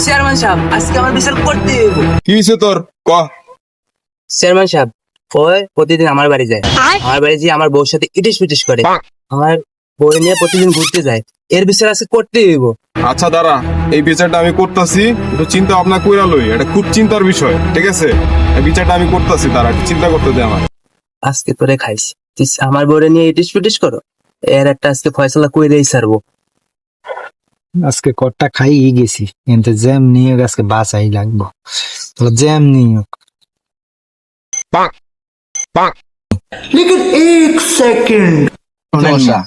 Chairman সাহেব আজকে আমার বিচার করতে হইব। কি হয়েছে তোর ক? চেয়ারম্যান সাহেব ওই প্রতিদিন আমার বাড়ি যায়, আমার বাড়ি গিয়ে আমার বউর সাথে ইটিস পিটিস করে, আমার বউ নিয়ে প্রতিদিন ঘুরতে যায়। এর বিচার আজকে করতে হইব। আচ্ছা দাঁড়া, এই বিচারটা আমি করতেছি, একটু চিন্তা ভাবনা কইরা লই, এটা খুব চিন্তার বিষয়, ঠিক আছে? এই বিচারটা আমি করতেছি, তারা একটু চিন্তা করতে দে আমার। আজকে তোরে খাইছি, তুই আমার বউরে নিয়ে ইটিস পিটিস করো, এর একটা আজকে ফয়সালা কইরেই ছাড়বো। আজকে কটটা খাই গেছি, কিন্তু জ্যাম নিয়ে আজকে বাঁচাই লাগবো। তাহলে জ্যাম নিয়ে সমস্যা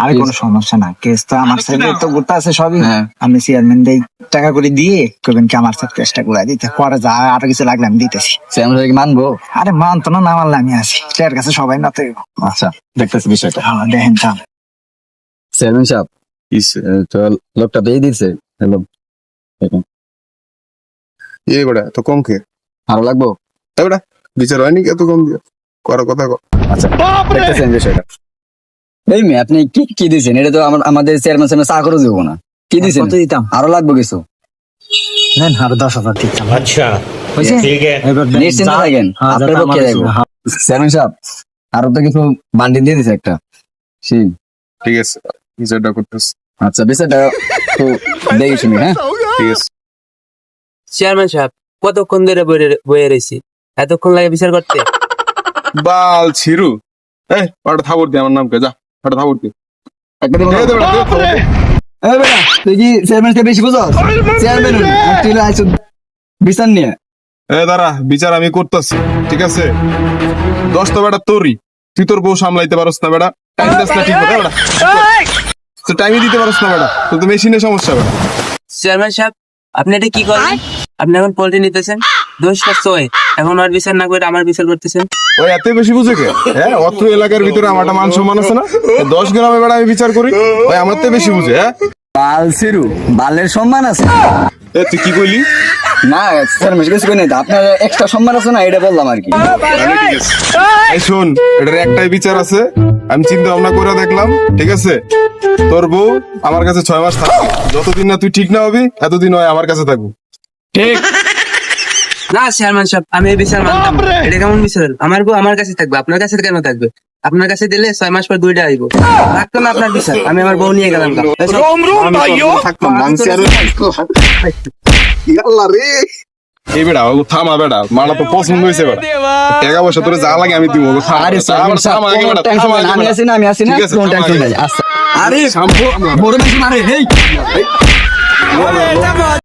আর কোনো সমস্যা না, কেস তো আমার সাথে তো ঘুরতে আছে সবই। আমি চেয়ারম্যান দেই টাকা করে দিয়ে কবেন কি আমার সাথে কেসটা ঘুরাই দিতে, পরে যা আরো কিছু লাগলে আমি দিতেছি। চেয়ারম্যান কি মানবো? আরে মানতো না, না মানলে আমি আছি, এর কাছে সবাই না তো। আচ্ছা, দেখতেছি বিষয়টা। হ্যাঁ দেখেন চাল। চেয়ারম্যান সাহেব তো লোকটা দিয়ে দিচ্ছে। হ্যালো, এই বেটা তো কম কে আরো লাগবো? তাই বেটা বিচার হয়নি এত কম দিয়ে করার কথা কর। আচ্ছা, দেখতেছেন বিষয়টা। এই মেয়ে, আপনি কি কি দিচ্ছেন? এটা তো আমাদের চেয়ারম্যান সাহেব চা করে দেবো না। কি দিচ্ছেন? কত দিতাম? আরো লাগবে কিছু? নেন আরো 10,000 দিতাম। अच्छा হয়েছে? ठीक है। এবার দেন, নিশ্চিন্ত যা- থাকেন, হ্যাঁ, আপনার যাতে পক্ষে আমার দেখবো। হ্যাঁ। চেয়ারম্যান সাহেব আরো তো কিছু বান্ডি দিয়ে দিছে একটা। সেই ঠিক আছে, বিচারটা করতেছি। আচ্ছা, বিষয়টা তো দেখি শুনি। হ্যাঁ, ঠিক আছে। চেয়ারম্যান সাহেব কতক্ষণ ধরে বয়ে রয়েছি, এতক্ষণ লাগে বিচার করতে? বাল ছিরু, এই ওটা থাবর দি, আমার নাম কে, যা ওটা থাবর দি। একটা দিব না? এই দে বেটা, দে থাবর দে। এই বেটা, তুই কি চেয়ারম্যানকে বেশি বুঝো? চেয়ারম্যান তুই আইছো বিচার নিয়ে। এই দাঁড়া, বিচার আমি করতেছি, ঠিক আছে? 10টা বেটা তোরই, তুই তোর বউ সামলাইতে পারস না বেটা, টাইম দাস না ঠিক মতো বেটা, তো টাইমই দিতে পারস না বেটা, তোর তো মেশিনের সমস্যা বেটা। চেয়ারম্যান সাহেব আপনি এটা কি করেন? আপনি এখন পোল্ট্রি নিতেছেন, দোষ করছে ওই, এখন আর বিচার না করে আমার বিচার করতেছেন। ওই এত বেশি বুঝে কে? হ্যাঁ, অত্র এলাকার ভিতরে আমার একটা মান সম্মান আছে না? 10 গ্রামে বেড়া আমি বিচার করি, ওই আমার তো বেশি বুঝে। হ্যাঁ, বাল সিরু, বালের সম্মান আছে এ তুই কি কইলি? না? চেয়ারম্যান কিছু কই নাই তো, আপনার এক্সট্রা সম্মান আছে না, এটা বললাম আর কি। তাহলে ঠিক আছে। এই শোন, এটার একটাই বিচার আছে, আমি চিন্তা ভাবনা করে দেখলাম, ঠিক আছে? তোর বউ আমার কাছে 6 মাস থাকবে, যতদিন না তুই ঠিক না হবি এতদিন হয় আমার কাছে থাকবো। ঠিক? না চেয়ারম্যান সাহেব, আমি এই বিচার মানতাম না। এটা কেমন বিচার হলো? আমার বউ আমার কাছে থাকবে, আপনার কাছে কেন থাকবে? আপনার কাছে দিলে 6 মাস পর 2টা আইব, থাকতো না আপনার বিচার, আমি আমার বউ নিয়ে গেলাম। থাকতাম না, আমি আল্লাহ রে। এই বেটা ও থামা বেটা, মালা তো পছন্দ হয়েছে বেটা, টাকা পয়সা তোরে যা লাগে আমি দিব। ও থামা, আরে চেয়ারম্যান সাহেব, থামা আগে বেটা, কোনো থামা tension আগে নাই, আমি বেটা। আছি না, আমি আছি না, ঠিক আছে, কোনো থামা টেনশন আগে। নাই। আচ্ছা, আরে শাম্পু বড় বেশি মারে, হেই